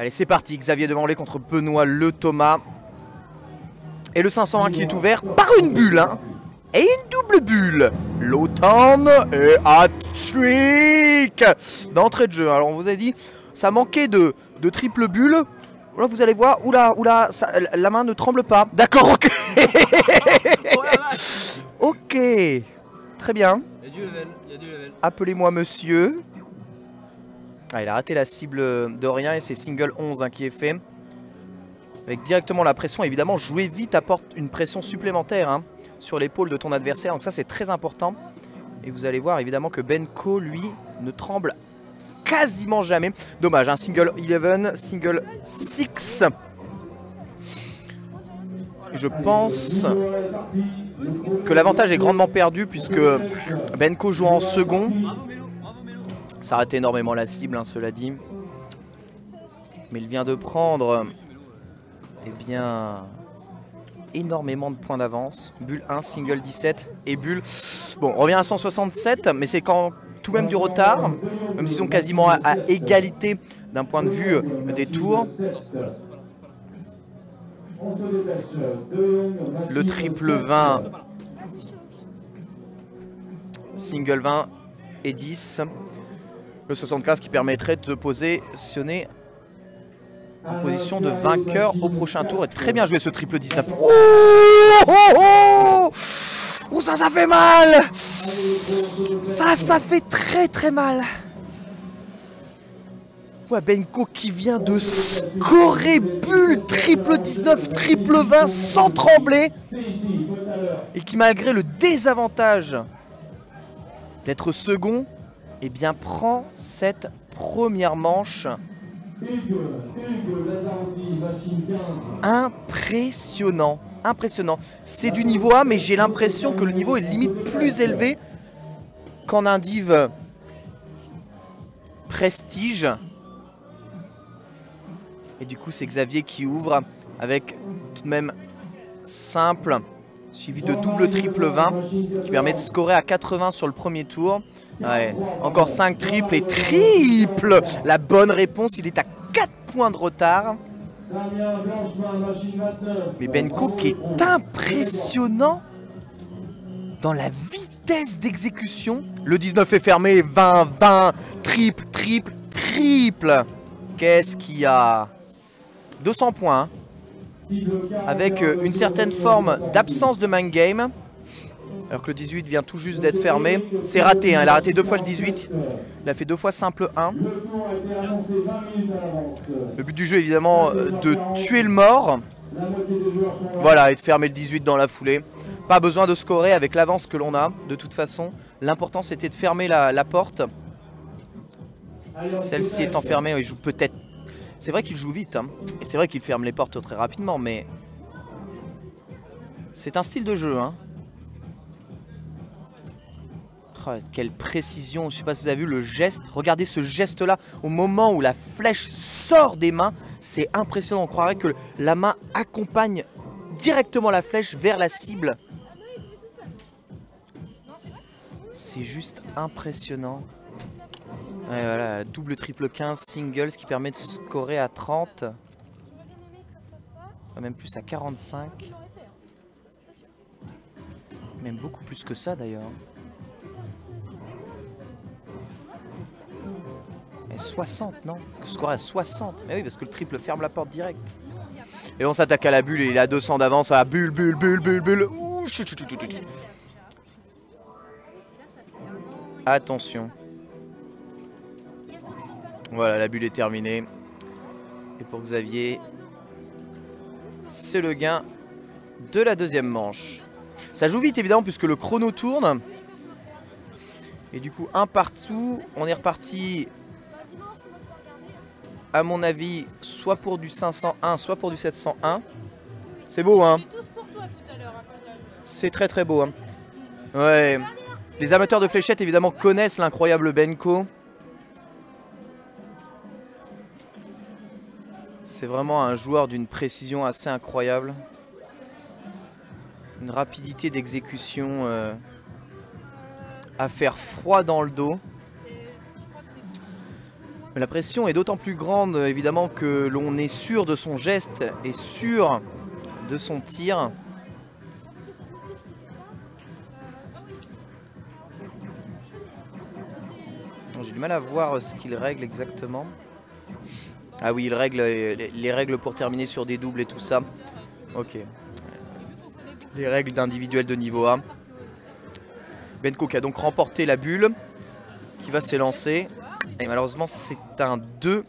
Allez, c'est parti. Xavier Devanlé contre Benoît Le Thomas. Et le 501 qui est ouvert par une bulle, hein. Et une double bulle. L'automne et hat-trick d'entrée de jeu. Alors on vous a dit, ça manquait de triple bulle. Là vous allez voir, oula, ça, la main ne tremble pas. D'accord, ok. Ok, très bien. Il y a du level, il y a du level. Appelez-moi monsieur. Ah, il a raté la cible de rien et c'est single 11 hein, qui est fait. Avec directement la pression, évidemment, jouer vite apporte une pression supplémentaire hein, sur l'épaule de ton adversaire. Donc ça, c'est très important. Et vous allez voir évidemment que Benko, lui, ne tremble quasiment jamais. Dommage, hein, single 11, single 6. Et je pense que l'avantage est grandement perdu puisque Benko joue en second. Ça arrête énormément la cible, hein, cela dit. Mais il vient de prendre eh bien, énormément de points d'avance. Bulle 1, single 17 et bulle. Bon, on revient à 167, mais c'est quand tout de même du retard. Même s'ils sont quasiment à égalité d'un point de vue des tours. Le triple 20, single 20 et 10. Le 75 qui permettrait de positionner en position de vainqueur au prochain tour. Et très bien joué ce triple 19. Oh, ça fait mal. Ça fait très mal. Ouais, Benko qui vient de scorer bulle triple 19, triple 20 sans trembler. Et qui malgré le désavantage d'être second, eh bien prend cette première manche. Impressionnant, impressionnant. C'est du niveau A, mais j'ai l'impression que le niveau est limite plus élevé qu'en indiv prestige. Et du coup, c'est Xavier qui ouvre avec tout de même simple, suivi de double triple 20 qui permet de scorer à 80 sur le premier tour. Ouais. Encore 5 triples et triple. La bonne réponse, il est à 4 points de retard. Mais Benko qui est impressionnant dans la vitesse d'exécution. Le 19 est fermé, 20, 20, triple, triple, triple. Qu'est-ce qu'il y a? 200 points. Avec une certaine forme d'absence de mind game. Alors que le 18 vient tout juste d'être fermé. C'est raté, hein. Il a raté 2 fois le 18. Il a fait 2 fois simple 1. Le but du jeu évidemment de tuer le mort. Voilà, et de fermer le 18 dans la foulée. Pas besoin de scorer avec l'avance que l'on a. De toute façon, l'important c'était de fermer la porte. Celle-ci étant fermée, il joue peut-être. C'est vrai qu'il joue vite, hein. Et c'est vrai qu'il ferme les portes très rapidement, mais c'est un style de jeu, hein. Oh, quelle précision, je sais pas si vous avez vu le geste. Regardez ce geste là au moment où la flèche sort des mains. C'est impressionnant, on croirait que la main accompagne directement la flèche vers la cible. C'est juste impressionnant. Et voilà, double triple 15 singles qui permet de scorer à 30. Même plus à 45. Même beaucoup plus que ça d'ailleurs. Et 60, non? Score à 60. Mais oui, parce que le triple ferme la porte direct. Et on s'attaque à la bulle et il a 200 d'avance. Ah, bulle, bulle, bulle, bulle, bulle. Ouh, chut, chut, chut, chut. Attention. Voilà, la bulle est terminée. Et pour Xavier, c'est le gain de la deuxième manche. Ça joue vite évidemment puisque le chrono tourne. Et du coup, un partout. On est reparti, à mon avis, soit pour du 501, soit pour du 701. C'est beau, hein? C'est très beau, hein? Ouais. Les amateurs de fléchettes évidemment connaissent l'incroyable Benko. C'est vraiment un joueur d'une précision assez incroyable. Une rapidité d'exécution à faire froid dans le dos. Mais la pression est d'autant plus grande évidemment que l'on est sûr de son geste et sûr de son tir. J'ai du mal à voir ce qu'il règle exactement. Ah oui, il règle les règles pour terminer sur des doubles et tout ça. Ok. Les règles d'individuel de niveau A. Benko qui a donc remporté la bulle, qui va s'élancer. Et malheureusement, c'est un 2.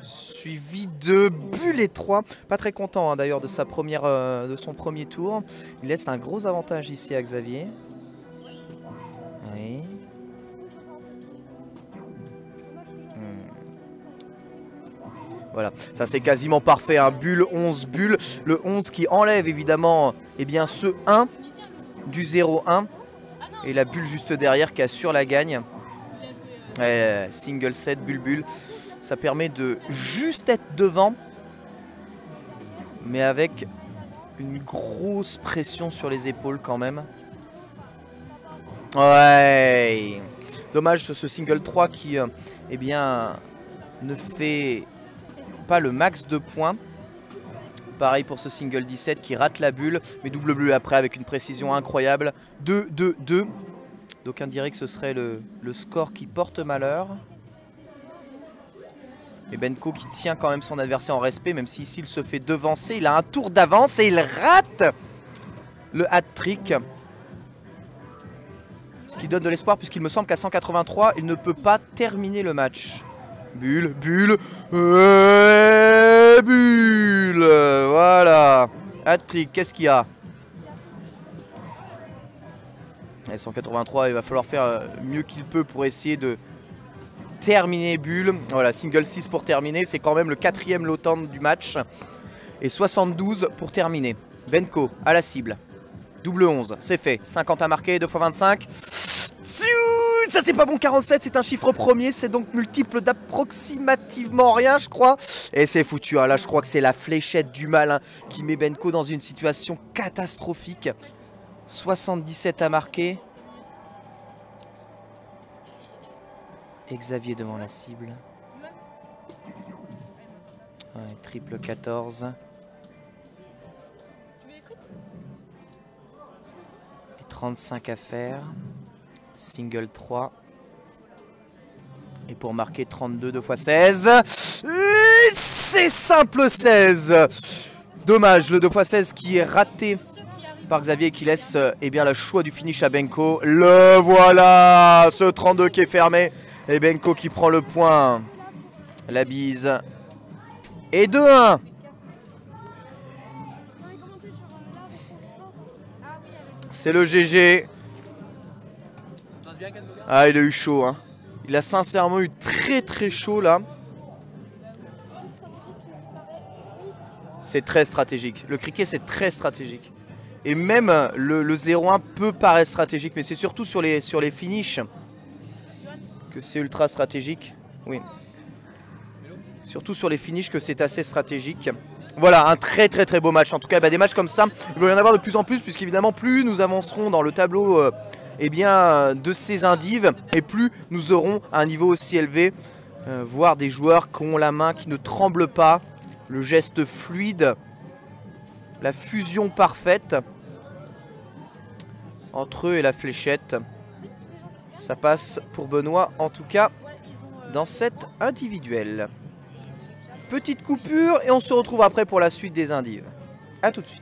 Suivi de bulle et 3. Pas très content hein, d'ailleurs de son premier tour. Il laisse un gros avantage ici à Xavier. Oui. Voilà, ça c'est quasiment parfait, un bulle, 11 bulles. Le 11 qui enlève évidemment eh bien, ce 1 du 0-1. Et la bulle juste derrière qui assure la gagne. Single set, bulle. Ça permet de juste être devant. Mais avec une grosse pression sur les épaules quand même. Ouais. Dommage ce single 3 qui eh bien, ne fait pas le max de points. Pareil pour ce single 17 qui rate la bulle. Mais double bleu après avec une précision incroyable. 2-2-2. Donc on dirait que ce serait le score qui porte malheur. Et Benko qui tient quand même son adversaire en respect. Même si ici il se fait devancer. Il a un tour d'avance et il rate le hat-trick. Ce qui donne de l'espoir puisqu'il me semble qu'à 183 il ne peut pas terminer le match. Bulle. Bulle. Voilà. Hat-trick, qu'est-ce qu'il y a? Et 183, il va falloir faire mieux qu'il peut pour essayer de terminer bulle. Voilà, single 6 pour terminer. C'est quand même le 4e low time du match. Et 72 pour terminer. Benko à la cible. Double 11, c'est fait. 50 à marquer, 2 x 25. Ça c'est pas bon, 47 c'est un chiffre premier, c'est donc multiple d'approximativement rien je crois. Et c'est foutu, hein. Là je crois que c'est la fléchette du mal hein, qui met Benko dans une situation catastrophique. 77 à marquer. Et Xavier devant la cible. Ouais, triple 14. Et 35 à faire. Single 3. Et pour marquer 32 2 x 16. C'est simple 16. Dommage, le 2 x 16 qui est raté par Xavier qui laisse eh bien, le choix du finish à Benko. Le voilà, ce 32 qui est fermé. Et Benko qui prend le point. La bise. Et 2-1. C'est le GG. Ah, il a eu chaud. Hein. Il a sincèrement eu très chaud là. C'est très stratégique. Le cricket, c'est très stratégique. Et même le 0-1 peut paraître stratégique. Mais c'est surtout sur les finishes que c'est ultra stratégique. Oui. Surtout sur les finishes que c'est assez stratégique. Voilà, un très beau match. En tout cas, bah, des matchs comme ça, il va y en avoir de plus en plus. Puisqu'évidemment, plus nous avancerons dans le tableau eh bien, de ces indives, et plus nous aurons un niveau aussi élevé. Voir des joueurs qui ont la main qui ne tremble pas. Le geste fluide. La fusion parfaite entre eux et la fléchette. Ça passe pour Benoît, en tout cas, dans cette individuelle. Petite coupure et on se retrouve après pour la suite des indives. A tout de suite.